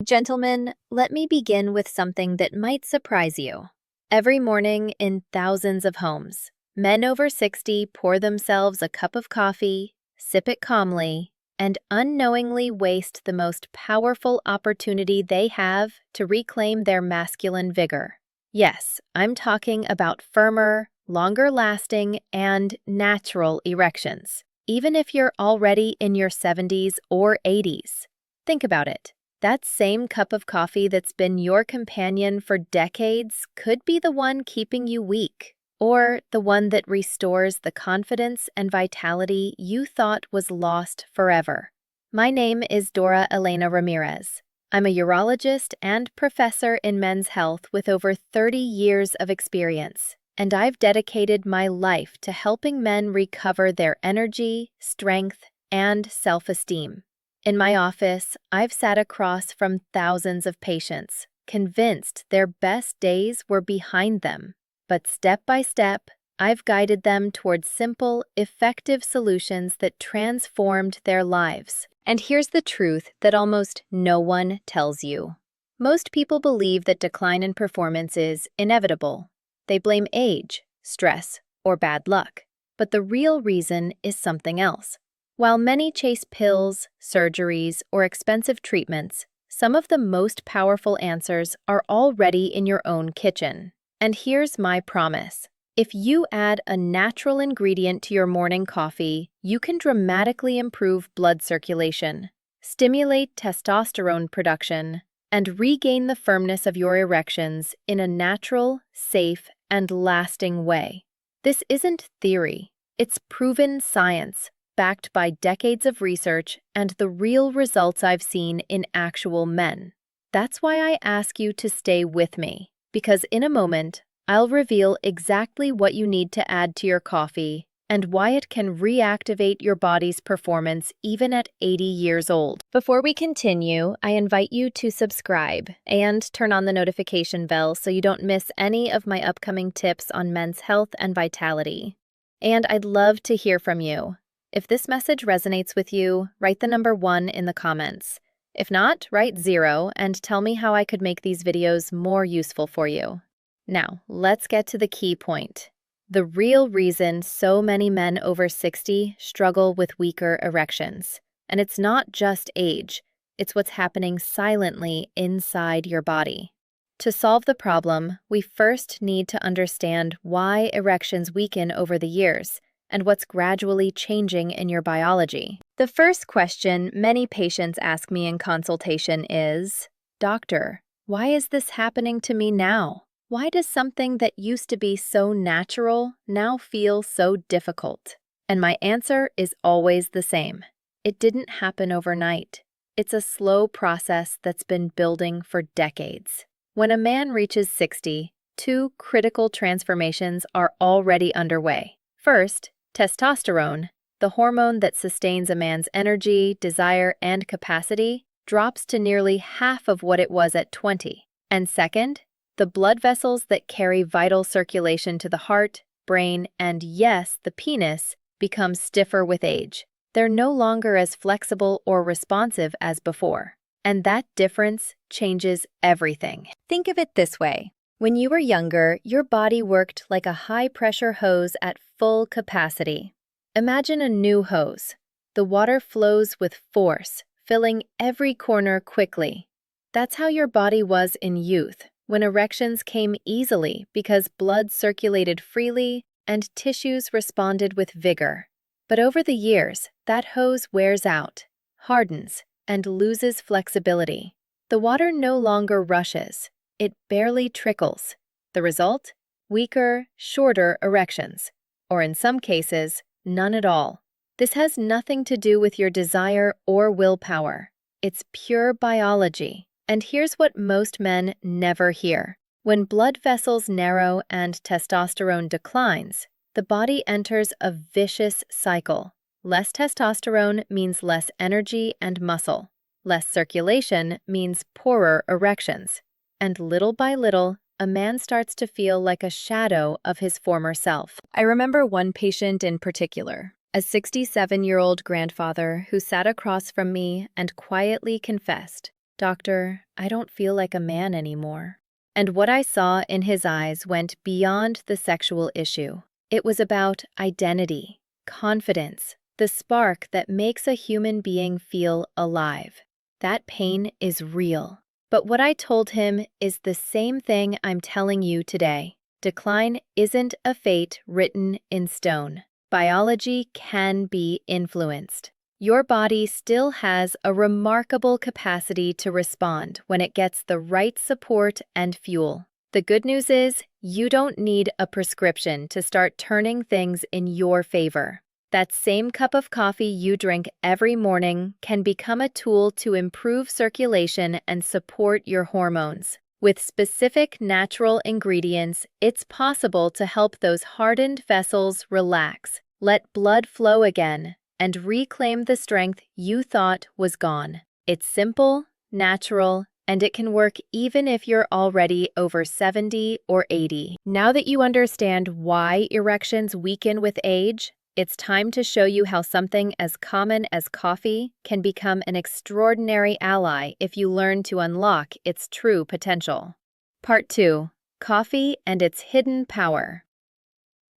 Gentlemen, let me begin with something that might surprise you. Every morning in thousands of homes, men over 60 pour themselves a cup of coffee, sip it calmly, and unknowingly waste the most powerful opportunity they have to reclaim their masculine vigor. Yes, I'm talking about firmer, longer-lasting, and natural erections, even if you're already in your 70s or 80s. Think about it. That same cup of coffee that's been your companion for decades could be the one keeping you weak, or the one that restores the confidence and vitality you thought was lost forever. My name is Dora Elena Ramírez. I'm a urologist and professor in men's health with over 30 years of experience, and I've dedicated my life to helping men recover their energy, strength, and self-esteem. In my office, I've sat across from thousands of patients, convinced their best days were behind them. But step by step, I've guided them towards simple, effective solutions that transformed their lives. And here's the truth that almost no one tells you. Most people believe that decline in performance is inevitable. They blame age, stress, or bad luck. But the real reason is something else. While many chase pills, surgeries, or expensive treatments, some of the most powerful answers are already in your own kitchen. And here's my promise. If you add a natural ingredient to your morning coffee, you can dramatically improve blood circulation, stimulate testosterone production, and regain the firmness of your erections in a natural, safe, and lasting way. This isn't theory. It's proven science, backed by decades of research and the real results I've seen in actual men. That's why I ask you to stay with me, because in a moment, I'll reveal exactly what you need to add to your coffee and why it can reactivate your body's performance even at 80 years old. Before we continue, I invite you to subscribe and turn on the notification bell so you don't miss any of my upcoming tips on men's health and vitality. And I'd love to hear from you. If this message resonates with you, write the number 1 in the comments. If not, write 0 and tell me how I could make these videos more useful for you. Now, let's get to the key point. The real reason so many men over 60 struggle with weaker erections. And it's not just age, it's what's happening silently inside your body. To solve the problem, we first need to understand why erections weaken over the years, and what's gradually changing in your biology. The first question many patients ask me in consultation is, "Doctor, why is this happening to me now? Why does something that used to be so natural now feel so difficult?" And my answer is always the same. It didn't happen overnight. It's a slow process that's been building for decades. When a man reaches 60, 2 critical transformations are already underway. First, testosterone, the hormone that sustains a man's energy, desire, and capacity, drops to nearly half of what it was at 20. And second, the blood vessels that carry vital circulation to the heart, brain, and yes, the penis, become stiffer with age. They're no longer as flexible or responsive as before. And that difference changes everything. Think of it this way. When you were younger, your body worked like a high-pressure hose at full capacity. Imagine a new hose. The water flows with force, filling every corner quickly. That's how your body was in youth, when erections came easily because blood circulated freely and tissues responded with vigor. But over the years, that hose wears out, hardens, and loses flexibility. The water no longer rushes. It barely trickles. The result? Weaker, shorter erections, or in some cases, none at all. This has nothing to do with your desire or willpower. It's pure biology. And here's what most men never hear. When blood vessels narrow and testosterone declines, the body enters a vicious cycle. Less testosterone means less energy and muscle. Less circulation means poorer erections. And little by little, a man starts to feel like a shadow of his former self. I remember one patient in particular, a 67-year-old grandfather who sat across from me and quietly confessed, "Doctor, I don't feel like a man anymore." And what I saw in his eyes went beyond the sexual issue. It was about identity, confidence, the spark that makes a human being feel alive. That pain is real. But what I told him is the same thing I'm telling you today. Decline isn't a fate written in stone. Biology can be influenced. Your body still has a remarkable capacity to respond when it gets the right support and fuel. The good news is, you don't need a prescription to start turning things in your favor. That same cup of coffee you drink every morning can become a tool to improve circulation and support your hormones. With specific natural ingredients, it's possible to help those hardened vessels relax, let blood flow again, and reclaim the strength you thought was gone. It's simple, natural, and it can work even if you're already over 70 or 80. Now that you understand why erections weaken with age, it's time to show you how something as common as coffee can become an extraordinary ally if you learn to unlock its true potential. Part 2. Coffee and its hidden power.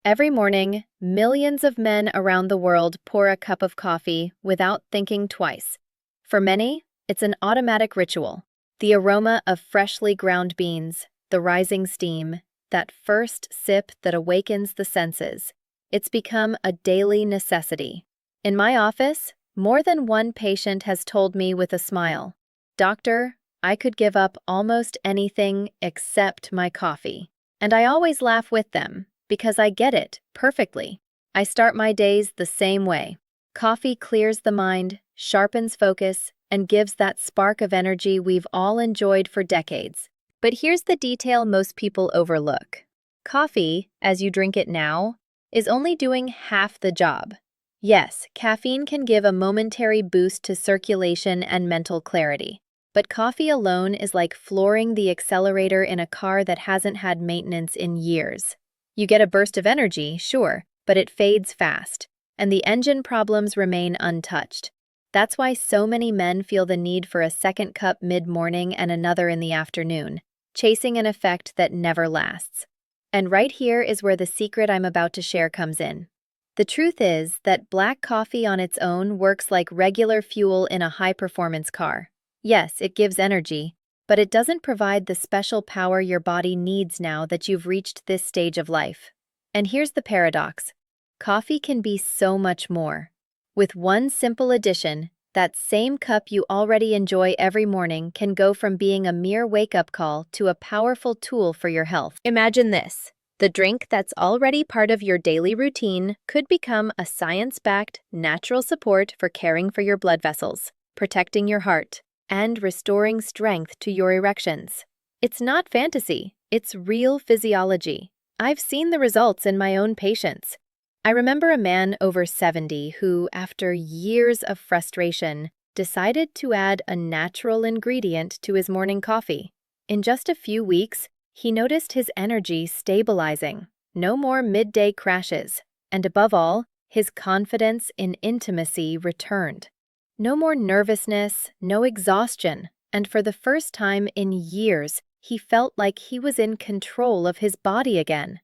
Every morning, millions of men around the world pour a cup of coffee without thinking twice. For many, it's an automatic ritual. The aroma of freshly ground beans, the rising steam, that first sip that awakens the senses. It's become a daily necessity. In my office, more than one patient has told me with a smile, "Doctor, I could give up almost anything except my coffee." And I always laugh with them, because I get it perfectly. I start my days the same way. Coffee clears the mind, sharpens focus, and gives that spark of energy we've all enjoyed for decades. But here's the detail most people overlook. Coffee, as you drink it now, is only doing half the job. Yes, caffeine can give a momentary boost to circulation and mental clarity. But coffee alone is like flooring the accelerator in a car that hasn't had maintenance in years. You get a burst of energy, sure, but it fades fast, and the engine problems remain untouched. That's why so many men feel the need for a second cup mid-morning and another in the afternoon, chasing an effect that never lasts. And right here is where the secret I'm about to share comes in. The truth is that black coffee on its own works like regular fuel in a high-performance car. Yes, it gives energy, but it doesn't provide the special power your body needs now that you've reached this stage of life. And here's the paradox. Coffee can be so much more. With one simple addition, that same cup you already enjoy every morning can go from being a mere wake-up call to a powerful tool for your health. Imagine this. The drink that's already part of your daily routine could become a science-backed, natural support for caring for your blood vessels, protecting your heart, and restoring strength to your erections. It's not fantasy, it's real physiology. I've seen the results in my own patients. I remember a man over 70 who, after years of frustration, decided to add a natural ingredient to his morning coffee. In just a few weeks, he noticed his energy stabilizing, no more midday crashes, and above all, his confidence in intimacy returned. No more nervousness, no exhaustion, and for the first time in years, he felt like he was in control of his body again.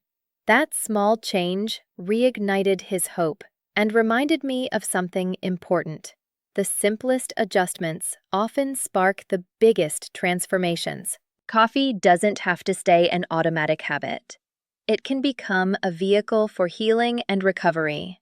That small change reignited his hope and reminded me of something important. The simplest adjustments often spark the biggest transformations. Coffee doesn't have to stay an automatic habit. It can become a vehicle for healing and recovery.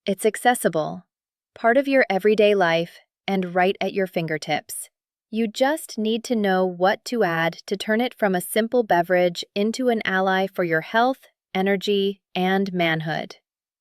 It's accessible, part of your everyday life, and right at your fingertips. You just need to know what to add to turn it from a simple beverage into an ally for your health, energy, and manhood.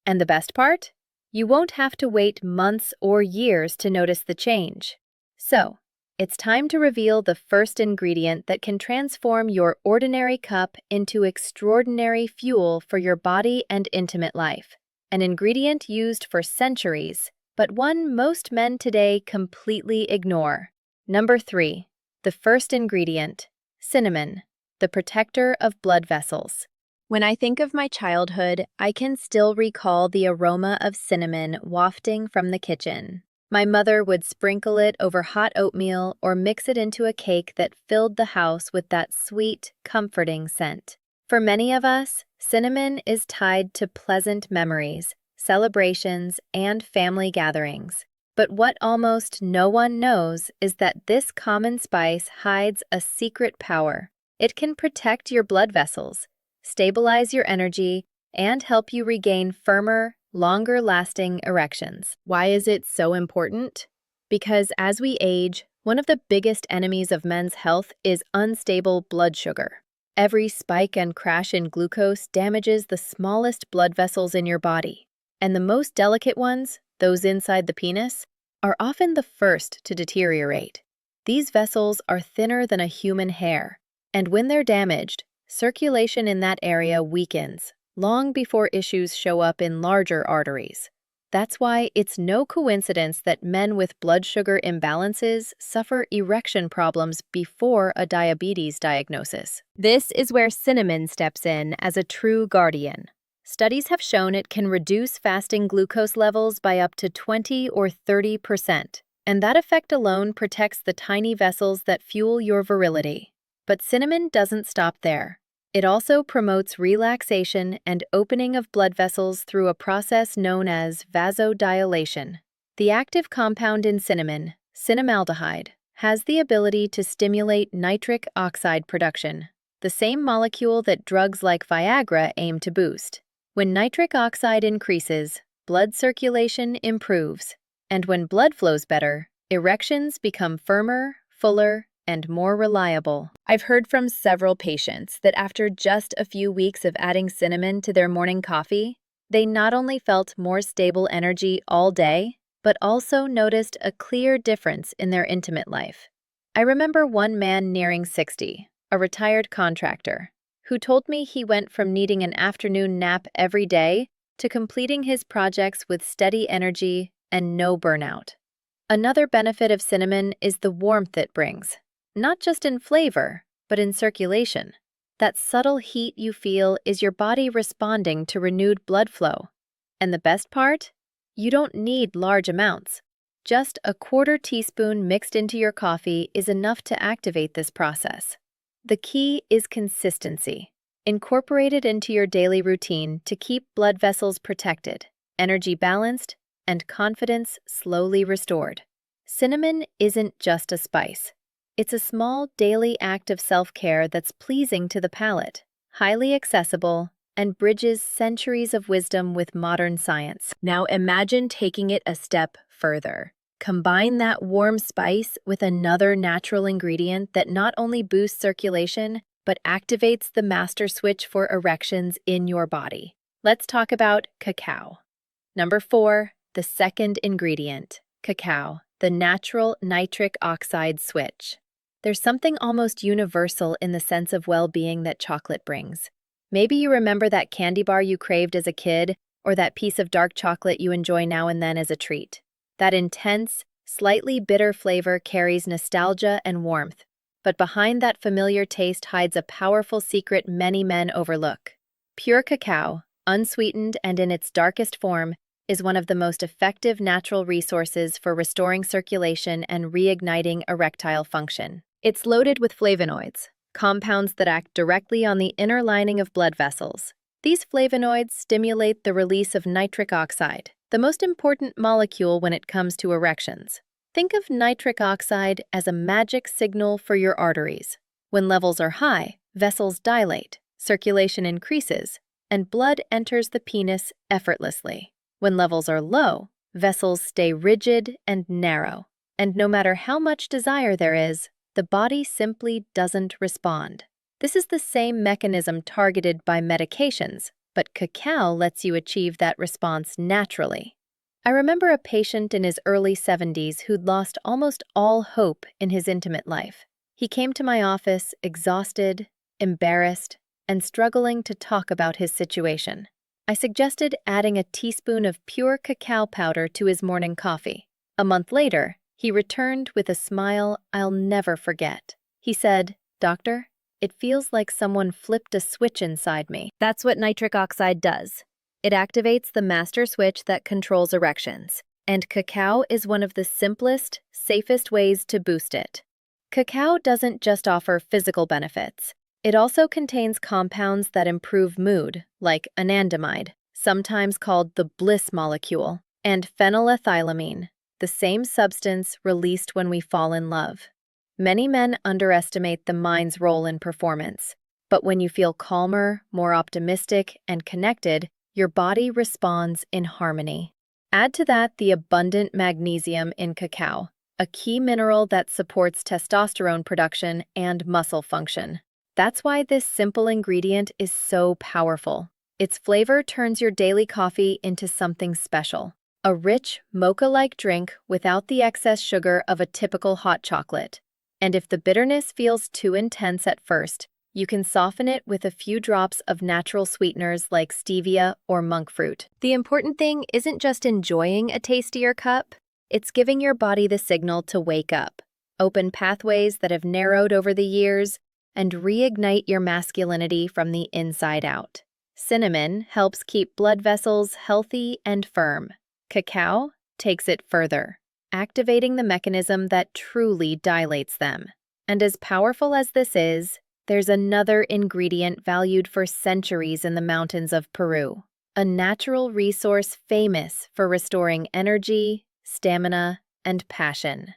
And the best part? You won't have to wait months or years to notice the change. So, it's time to reveal the first ingredient that can transform your ordinary cup into extraordinary fuel for your body and intimate life. An ingredient used for centuries, but one most men today completely ignore. Number 3. The first ingredient, cinnamon, the protector of blood vessels. When I think of my childhood, I can still recall the aroma of cinnamon wafting from the kitchen. My mother would sprinkle it over hot oatmeal or mix it into a cake that filled the house with that sweet, comforting scent. For many of us, cinnamon is tied to pleasant memories, celebrations, and family gatherings. But what almost no one knows is that this common spice hides a secret power. It can protect your blood vessels, stabilize your energy, and help you regain firmer, longer-lasting erections. Why is it so important? Because as we age, one of the biggest enemies of men's health is unstable blood sugar. Every spike and crash in glucose damages the smallest blood vessels in your body, and the most delicate ones, those inside the penis, are often the first to deteriorate. These vessels are thinner than a human hair, and when they're damaged, circulation in that area weakens, long before issues show up in larger arteries. That's why it's no coincidence that men with blood sugar imbalances suffer erection problems before a diabetes diagnosis. This is where cinnamon steps in as a true guardian. Studies have shown it can reduce fasting glucose levels by up to 20 or 30%, and that effect alone protects the tiny vessels that fuel your virility. But cinnamon doesn't stop there. It also promotes relaxation and opening of blood vessels through a process known as vasodilation. The active compound in cinnamon, cinnamaldehyde, has the ability to stimulate nitric oxide production, the same molecule that drugs like Viagra aim to boost. When nitric oxide increases, blood circulation improves, and when blood flows better, erections become firmer, fuller, and more reliable. I've heard from several patients that after just a few weeks of adding cinnamon to their morning coffee, they not only felt more stable energy all day, but also noticed a clear difference in their intimate life. I remember one man nearing 60, a retired contractor, who told me he went from needing an afternoon nap every day to completing his projects with steady energy and no burnout. Another benefit of cinnamon is the warmth it brings. Not just in flavor, but in circulation. That subtle heat you feel is your body responding to renewed blood flow. And the best part? You don't need large amounts. Just a quarter teaspoon mixed into your coffee is enough to activate this process. The key is consistency. Incorporate it into your daily routine to keep blood vessels protected, energy balanced, and confidence slowly restored. Cinnamon isn't just a spice. It's a small daily act of self-care that's pleasing to the palate, highly accessible, and bridges centuries of wisdom with modern science. Now imagine taking it a step further. Combine that warm spice with another natural ingredient that not only boosts circulation, but activates the master switch for erections in your body. Let's talk about cacao. Number 4, the second ingredient, cacao, the natural nitric oxide switch. There's something almost universal in the sense of well-being that chocolate brings. Maybe you remember that candy bar you craved as a kid, or that piece of dark chocolate you enjoy now and then as a treat. That intense, slightly bitter flavor carries nostalgia and warmth, but behind that familiar taste hides a powerful secret many men overlook. Pure cacao, unsweetened and in its darkest form, is one of the most effective natural resources for restoring circulation and reigniting erectile function. It's loaded with flavonoids, compounds that act directly on the inner lining of blood vessels. These flavonoids stimulate the release of nitric oxide, the most important molecule when it comes to erections. Think of nitric oxide as a magic signal for your arteries. When levels are high, vessels dilate, circulation increases, and blood enters the penis effortlessly. When levels are low, vessels stay rigid and narrow, and no matter how much desire there is, the body simply doesn't respond. This is the same mechanism targeted by medications, but cacao lets you achieve that response naturally. I remember a patient in his early 70s who'd lost almost all hope in his intimate life. He came to my office exhausted, embarrassed, and struggling to talk about his situation. I suggested adding a teaspoon of pure cacao powder to his morning coffee. A month later, he returned with a smile I'll never forget. He said, "Doctor, it feels like someone flipped a switch inside me." That's what nitric oxide does. It activates the master switch that controls erections. and cacao is one of the simplest, safest ways to boost it. Cacao doesn't just offer physical benefits. It also contains compounds that improve mood, like anandamide, sometimes called the bliss molecule, and phenylethylamine, the same substance released when we fall in love. Many men underestimate the mind's role in performance, but when you feel calmer, more optimistic, and connected, your body responds in harmony. Add to that the abundant magnesium in cacao, a key mineral that supports testosterone production and muscle function. That's why this simple ingredient is so powerful. Its flavor turns your daily coffee into something special. A rich, mocha-like drink without the excess sugar of a typical hot chocolate. And if the bitterness feels too intense at first, you can soften it with a few drops of natural sweeteners like stevia or monk fruit. The important thing isn't just enjoying a tastier cup, it's giving your body the signal to wake up, open pathways that have narrowed over the years, and reignite your masculinity from the inside out. Cinnamon helps keep blood vessels healthy and firm. Cacao takes it further, activating the mechanism that truly dilates them. And as powerful as this is, there's another ingredient valued for centuries in the mountains of Peru, a natural resource famous for restoring energy, stamina, and passion.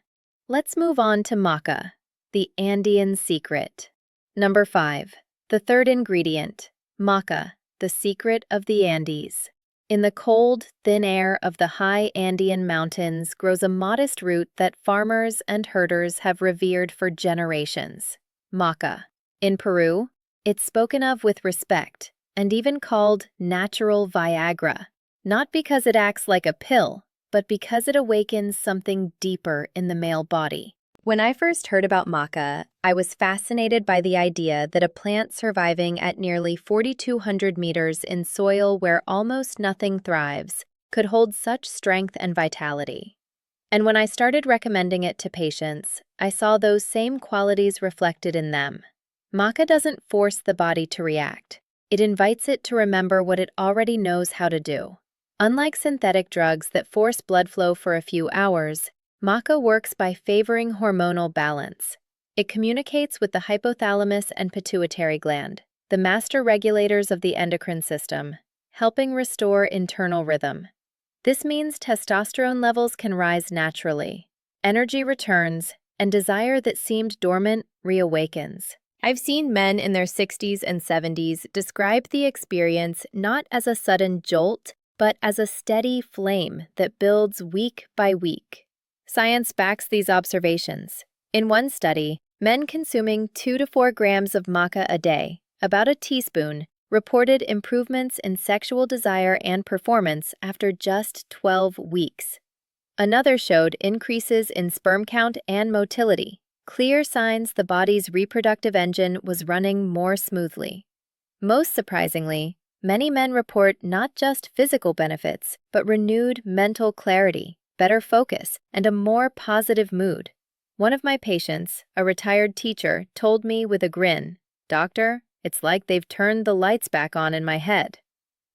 Let's move on to maca, the Andean secret. Number 5. The third ingredient, maca, the secret of the Andes. In the cold, thin air of the high Andean mountains grows a modest root that farmers and herders have revered for generations, maca. In Peru, it's spoken of with respect and even called natural Viagra, not because it acts like a pill, but because it awakens something deeper in the male body. When I first heard about maca, I was fascinated by the idea that a plant surviving at nearly 4,200 meters in soil where almost nothing thrives could hold such strength and vitality. And when I started recommending it to patients, I saw those same qualities reflected in them. Maca doesn't force the body to react. It invites it to remember what it already knows how to do. Unlike synthetic drugs that force blood flow for a few hours, maca works by favoring hormonal balance. It communicates with the hypothalamus and pituitary gland, the master regulators of the endocrine system, helping restore internal rhythm. This means testosterone levels can rise naturally, energy returns, and desire that seemed dormant reawakens. I've seen men in their 60s and 70s describe the experience not as a sudden jolt, but as a steady flame that builds week by week. Science backs these observations. In one study, men consuming 2 to 4 grams of maca a day, about a teaspoon, reported improvements in sexual desire and performance after just 12 weeks. Another showed increases in sperm count and motility, clear signs the body's reproductive engine was running more smoothly. Most surprisingly, many men report not just physical benefits, but renewed mental clarity, better focus, and a more positive mood. One of my patients, a retired teacher, told me with a grin, "Doctor, it's like they've turned the lights back on in my head."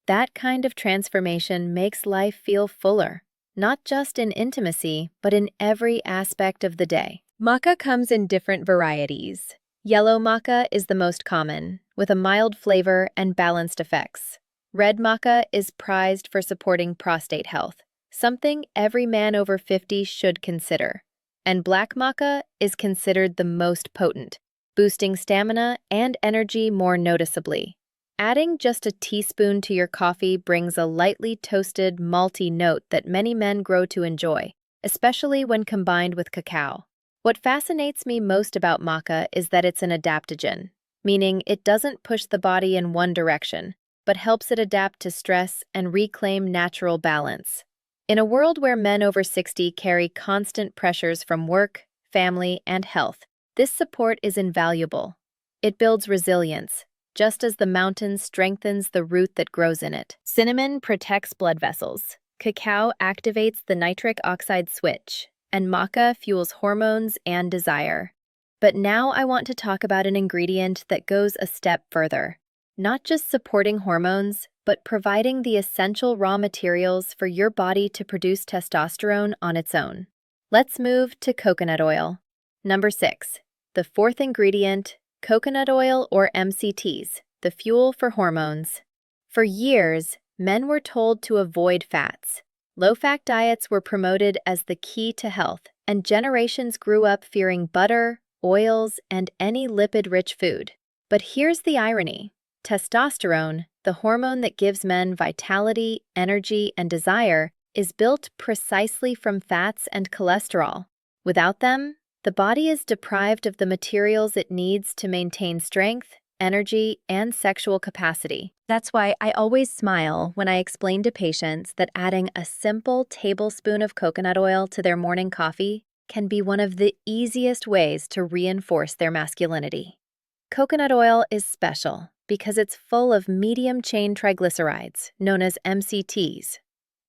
That kind of transformation makes life feel fuller, not just in intimacy, but in every aspect of the day. Maca comes in different varieties. Yellow maca is the most common, with a mild flavor and balanced effects. Red maca is prized for supporting prostate health, something every man over 50 should consider. And black maca is considered the most potent, boosting stamina and energy more noticeably. Adding just a teaspoon to your coffee brings a lightly toasted, malty note that many men grow to enjoy, especially when combined with cacao. What fascinates me most about maca is that it's an adaptogen, meaning it doesn't push the body in one direction, but helps it adapt to stress and reclaim natural balance. In a world where men over 60 carry constant pressures from work, family, and health, this support is invaluable. It builds resilience, just as the mountain strengthens the root that grows in it. Cinnamon protects blood vessels. Cacao activates the nitric oxide switch, and maca fuels hormones and desire. But now I want to talk about an ingredient that goes a step further: not just supporting hormones, but providing the essential raw materials for your body to produce testosterone on its own. Let's move to coconut oil. Number 6. The fourth ingredient, coconut oil or MCTs, the fuel for hormones. For years, men were told to avoid fats. Low-fat diets were promoted as the key to health, and generations grew up fearing butter, oils, and any lipid-rich food. But here's the irony. Testosterone, the hormone that gives men vitality, energy, and desire, is built precisely from fats and cholesterol. Without them, the body is deprived of the materials it needs to maintain strength, energy, and sexual capacity. That's why I always smile when I explain to patients that adding a simple tablespoon of coconut oil to their morning coffee can be one of the easiest ways to reinforce their masculinity. Coconut oil is special because it's full of medium-chain triglycerides, known as MCTs.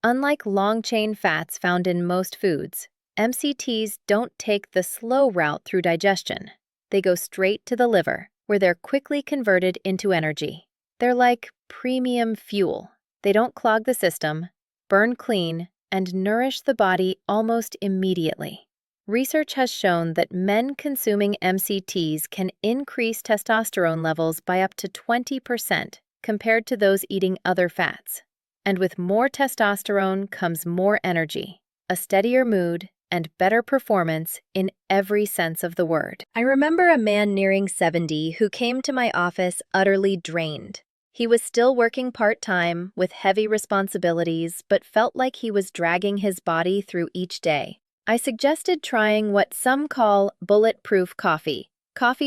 Unlike long-chain fats found in most foods, MCTs don't take the slow route through digestion. They go straight to the liver, where they're quickly converted into energy. They're like premium fuel. They don't clog the system, burn clean, and nourish the body almost immediately. Research has shown that men consuming MCTs can increase testosterone levels by up to 20% compared to those eating other fats. And with more testosterone comes more energy, a steadier mood, and better performance in every sense of the word. I remember a man nearing 70 who came to my office utterly drained. He was still working part-time with heavy responsibilities, but felt like he was dragging his body through each day. I suggested trying what some call bulletproof coffee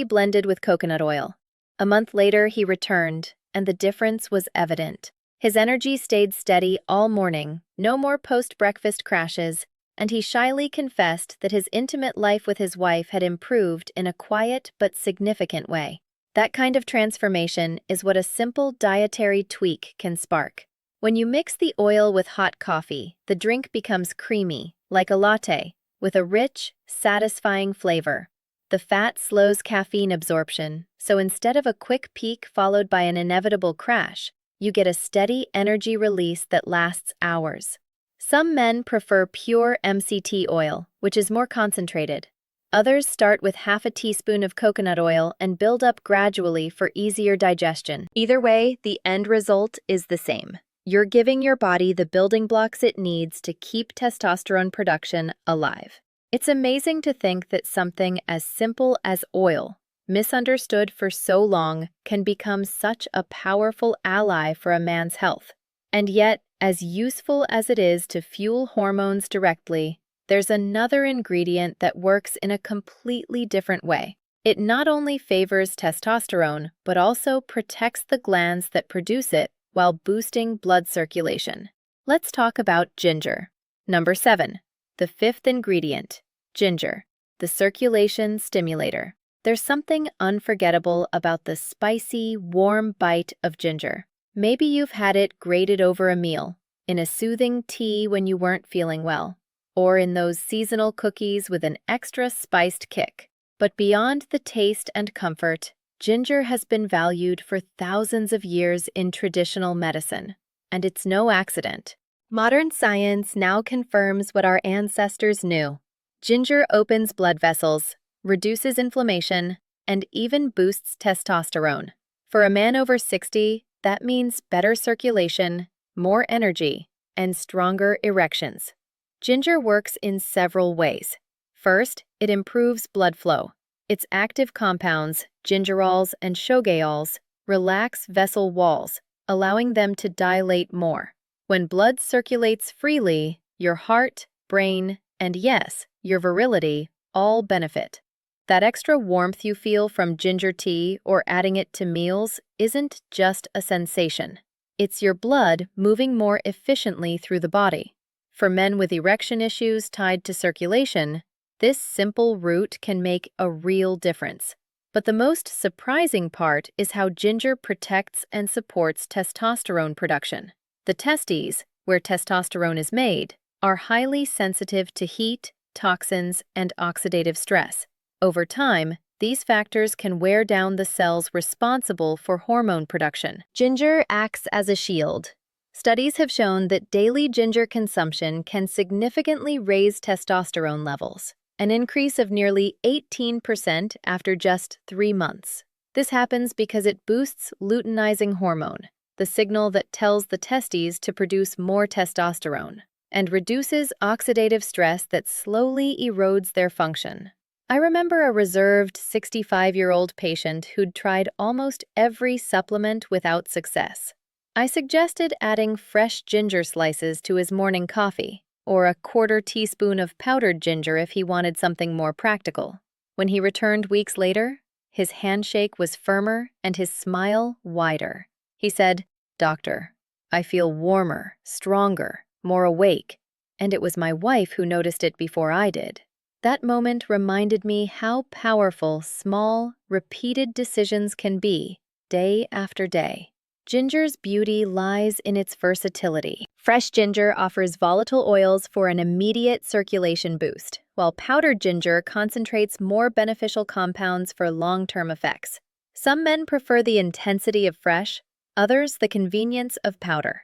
blended with coconut oil. A month later, he returned, and the difference was evident. His energy stayed steady all morning, no more post-breakfast crashes, and he shyly confessed that his intimate life with his wife had improved in a quiet but significant way. That kind of transformation is what a simple dietary tweak can spark. When you mix the oil with hot coffee, the drink becomes creamy, like a latte, with a rich, satisfying flavor. The fat slows caffeine absorption, so instead of a quick peak followed by an inevitable crash, you get a steady energy release that lasts hours. Some men prefer pure MCT oil, which is more concentrated. Others start with half a teaspoon of coconut oil and build up gradually for easier digestion. Either way, the end result is the same. You're giving your body the building blocks it needs to keep testosterone production alive. It's amazing to think that something as simple as oil, misunderstood for so long, can become such a powerful ally for a man's health. And yet, as useful as it is to fuel hormones directly, there's another ingredient that works in a completely different way. It not only favors testosterone, but also protects the glands that produce it while boosting blood circulation. Let's talk about ginger. Number 7. The fifth ingredient, ginger, the circulation stimulator. There's something unforgettable about the spicy, warm bite of ginger. Maybe you've had it grated over a meal, in a soothing tea when you weren't feeling well, or in those seasonal cookies with an extra spiced kick. But beyond the taste and comfort, ginger has been valued for thousands of years in traditional medicine, and it's no accident. Modern science now confirms what our ancestors knew. Ginger opens blood vessels, reduces inflammation, and even boosts testosterone. For a man over 60, that means better circulation, more energy, and stronger erections. Ginger works in several ways. First, it improves blood flow. Its active compounds, gingerols and shogaols, relax vessel walls, allowing them to dilate more. When blood circulates freely, your heart, brain, and yes, your virility all benefit. That extra warmth you feel from ginger tea or adding it to meals isn't just a sensation. It's your blood moving more efficiently through the body. For men with erection issues tied to circulation, this simple route can make a real difference. But the most surprising part is how ginger protects and supports testosterone production. The testes, where testosterone is made, are highly sensitive to heat, toxins, and oxidative stress. Over time, These factors can wear down the cells responsible for hormone production. Ginger acts as a shield. Studies have shown that daily ginger consumption can significantly raise testosterone levels, an increase of nearly 18% after just 3 months. This happens because it boosts luteinizing hormone, the signal that tells the testes to produce more testosterone, and reduces oxidative stress that slowly erodes their function. I remember a reserved 65-year-old patient who'd tried almost every supplement without success. I suggested adding fresh ginger slices to his morning coffee, or a 1/4 teaspoon of powdered ginger if he wanted something more practical. When he returned weeks later, his handshake was firmer and his smile wider. He said, "Doctor, I feel warmer, stronger, more awake," and it was my wife who noticed it before I did. That moment reminded me how powerful small, repeated decisions can be, day after day. Ginger's beauty lies in its versatility. Fresh ginger offers volatile oils for an immediate circulation boost, while powdered ginger concentrates more beneficial compounds for long-term effects. Some men prefer the intensity of fresh, others the convenience of powder.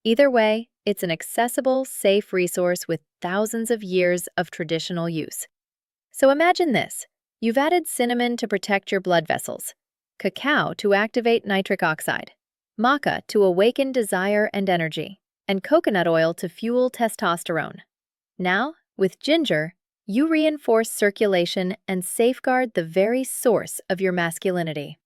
Either way, it's an accessible, safe resource with thousands of years of traditional use. So imagine this. You've added cinnamon to protect your blood vessels, cacao to activate nitric oxide, maca to awaken desire and energy, and coconut oil to fuel testosterone. Now, with ginger, you reinforce circulation and safeguard the very source of your masculinity.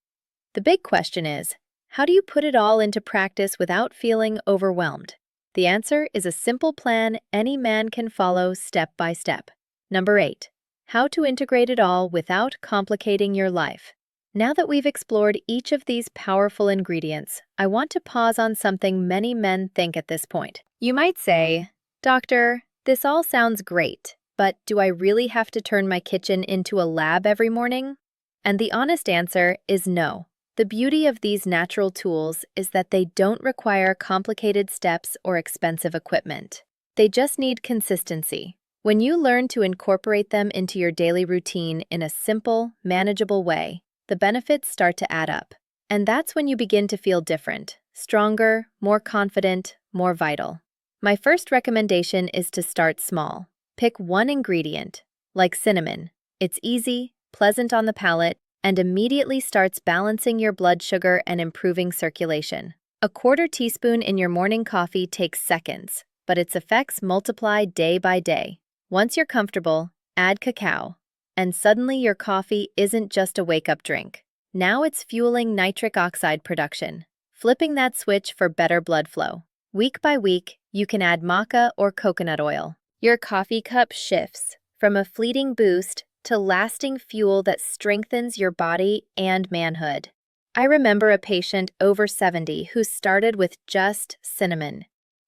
The big question is, how do you put it all into practice without feeling overwhelmed? The answer is a simple plan any man can follow step by step. Number 8. How to integrate it all without complicating your life. Now that we've explored each of these powerful ingredients, I want to pause on something many men think at this point. You might say, "Doctor, this all sounds great, but do I really have to turn my kitchen into a lab every morning?" And the honest answer is no. The beauty of these natural tools is that they don't require complicated steps or expensive equipment. They just need consistency. When you learn to incorporate them into your daily routine in a simple, manageable way, the benefits start to add up. And that's when you begin to feel different, stronger, more confident, more vital. My first recommendation is to start small. Pick one ingredient, like cinnamon. It's easy, pleasant on the palate, and immediately starts balancing your blood sugar and improving circulation. A 1/4 teaspoon in your morning coffee takes seconds, but its effects multiply day by day. Once you're comfortable, add cacao, and suddenly your coffee isn't just a wake-up drink. Now it's fueling nitric oxide production, flipping that switch for better blood flow. Week by week, you can add maca or coconut oil. Your coffee cup shifts from a fleeting boost to lasting fuel that strengthens your body and manhood. I remember a patient over 70 who started with just cinnamon.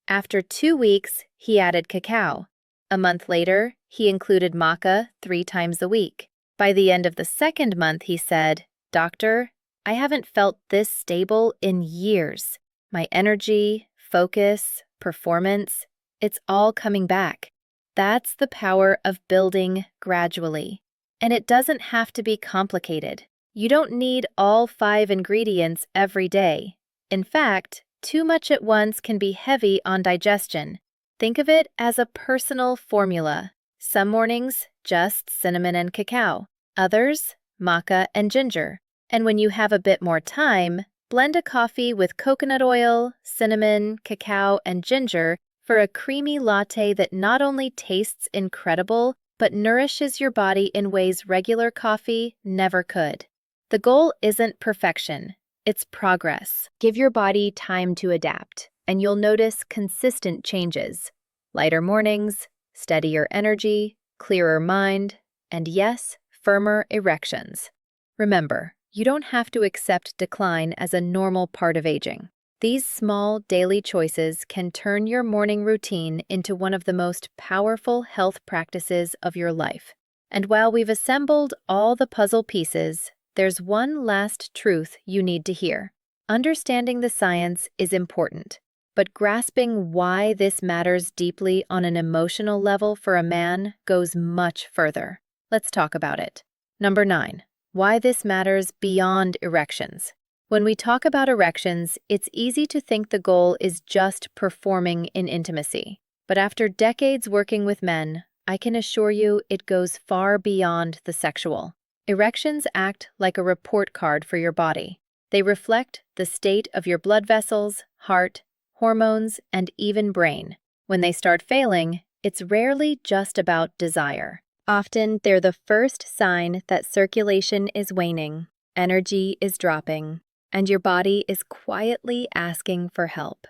After 2 weeks, he added cacao. A month later, he included maca 3 times a week. By the end of the 2nd month, he said, "Doctor, I haven't felt this stable in years. My energy, focus, performance, it's all coming back." That's the power of building gradually. And it doesn't have to be complicated. You don't need all 5 ingredients every day. In fact, too much at once can be heavy on digestion. Think of it as a personal formula. Some mornings, just cinnamon and cacao. Others, maca and ginger. And when you have a bit more time, blend a coffee with coconut oil, cinnamon, cacao, and ginger for a creamy latte that not only tastes incredible, but nourishes your body in ways regular coffee never could. The goal isn't perfection, it's progress. Give your body time to adapt, and you'll notice consistent changes. Lighter mornings, steadier energy, clearer mind, and yes, firmer erections. Remember, you don't have to accept decline as a normal part of aging. These small daily choices can turn your morning routine into one of the most powerful health practices of your life. And while we've assembled all the puzzle pieces, there's one last truth you need to hear. Understanding the science is important, but grasping why this matters deeply on an emotional level for a man goes much further. Let's talk about it. Number 9. why this matters beyond erections. When we talk about erections, it's easy to think the goal is just performing in intimacy. But after decades working with men, I can assure you it goes far beyond the sexual. Erections act like a report card for your body. They reflect the state of your blood vessels, heart, hormones, and even brain. When they start failing, it's rarely just about desire. Often, they're the first sign that circulation is waning, energy is dropping, and your body is quietly asking for help.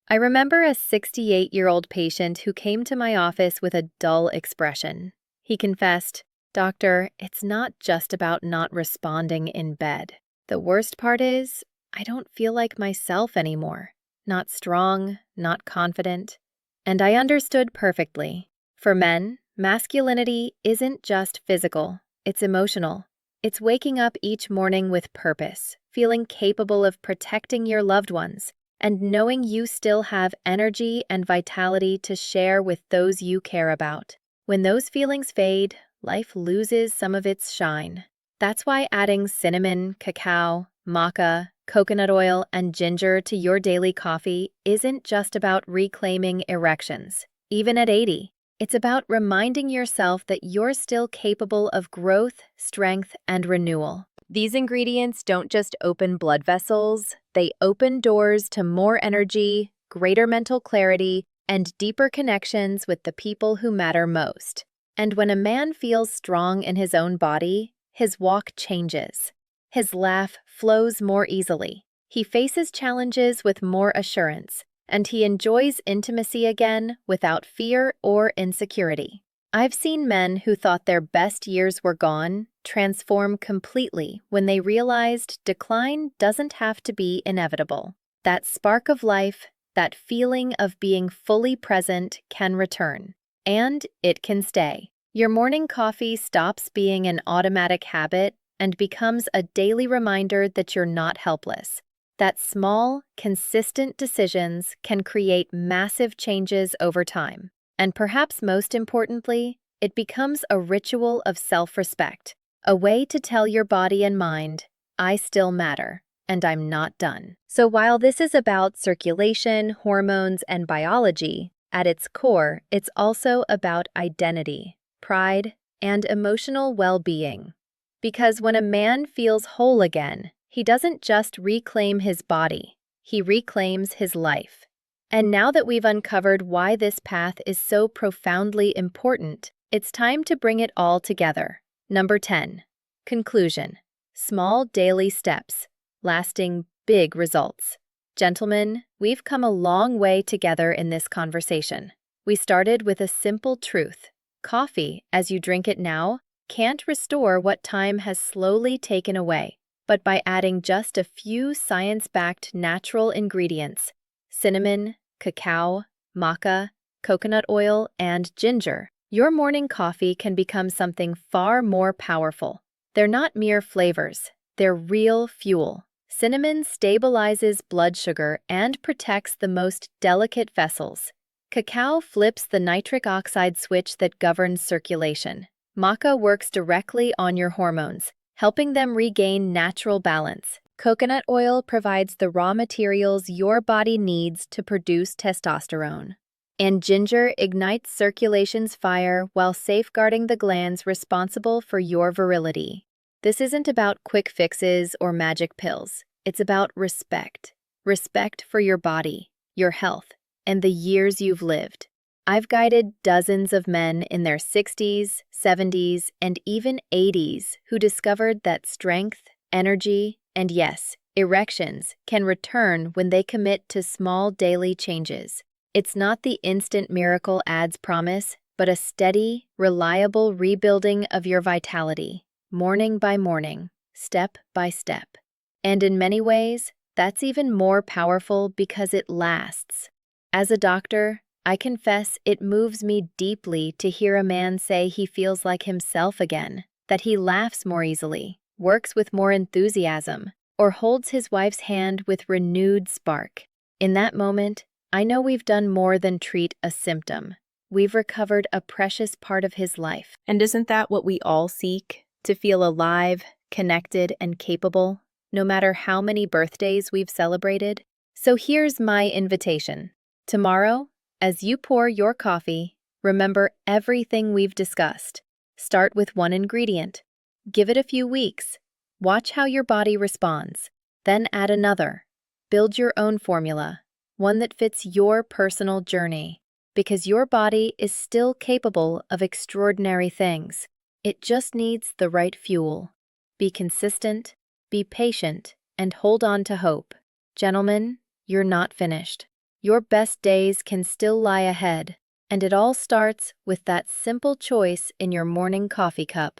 I remember a 68-year-old patient who came to my office with a dull expression. He confessed, "Doctor, it's not just about not responding in bed. The worst part is, I don't feel like myself anymore. Not strong, not confident." And I understood perfectly. For men, masculinity isn't just physical, it's emotional. It's waking up each morning with purpose, feeling capable of protecting your loved ones, and knowing you still have energy and vitality to share with those you care about. When those feelings fade, life loses some of its shine. That's why adding cinnamon, cacao, maca, coconut oil, and ginger to your daily coffee isn't just about reclaiming erections. Even at 80, it's about reminding yourself that you're still capable of growth, strength, and renewal. These ingredients don't just open blood vessels, they open doors to more energy, greater mental clarity, and deeper connections with the people who matter most. And when a man feels strong in his own body, his walk changes. His laugh flows more easily. He faces challenges with more assurance, and he enjoys intimacy again without fear or insecurity. I've seen men who thought their best years were gone transform completely when they realized decline doesn't have to be inevitable. That spark of life, that feeling of being fully present can return, and it can stay. Your morning coffee stops being an automatic habit and becomes a daily reminder that you're not helpless. That small, consistent decisions can create massive changes over time. And perhaps most importantly, it becomes a ritual of self-respect, a way to tell your body and mind, I still matter, and I'm not done. So while this is about circulation, hormones, and biology, at its core, it's also about identity, pride, and emotional well-being. Because when a man feels whole again, he doesn't just reclaim his body, he reclaims his life. And now that we've uncovered why this path is so profoundly important, it's time to bring it all together. Number 10. Conclusion. Small daily steps, lasting big results. Gentlemen, we've come a long way together in this conversation. We started with a simple truth. Coffee, as you drink it now, can't restore what time has slowly taken away. But by adding just a few science-backed natural ingredients, cinnamon, cacao, maca, coconut oil, and ginger, your morning coffee can become something far more powerful. They're not mere flavors, they're real fuel. Cinnamon stabilizes blood sugar and protects the most delicate vessels. Cacao flips the nitric oxide switch that governs circulation. Maca works directly on your hormones, helping them regain natural balance. Coconut oil provides the raw materials your body needs to produce testosterone. And ginger ignites circulation's fire while safeguarding the glands responsible for your virility. This isn't about quick fixes or magic pills. It's about respect. Respect for your body, your health, and the years you've lived. I've guided dozens of men in their 60s, 70s, and even 80s who discovered that strength, energy, and yes, erections can return when they commit to small daily changes. It's not the instant miracle ads promise, but a steady, reliable rebuilding of your vitality, morning by morning, step by step. And in many ways, that's even more powerful because it lasts. As a doctor, I confess it moves me deeply to hear a man say he feels like himself again, that he laughs more easily, works with more enthusiasm, or holds his wife's hand with renewed spark. In that moment, I know we've done more than treat a symptom. We've recovered a precious part of his life. And isn't that what we all seek? To feel alive, connected, and capable, no matter how many birthdays we've celebrated. So here's my invitation. Tomorrow, as you pour your coffee, remember everything we've discussed. Start with one ingredient. Give it a few weeks. Watch how your body responds. Then add another. Build your own formula, one that fits your personal journey, because your body is still capable of extraordinary things. It just needs the right fuel. Be consistent, be patient, and hold on to hope. Gentlemen, you're not finished. Your best days can still lie ahead, and it all starts with that simple choice in your morning coffee cup.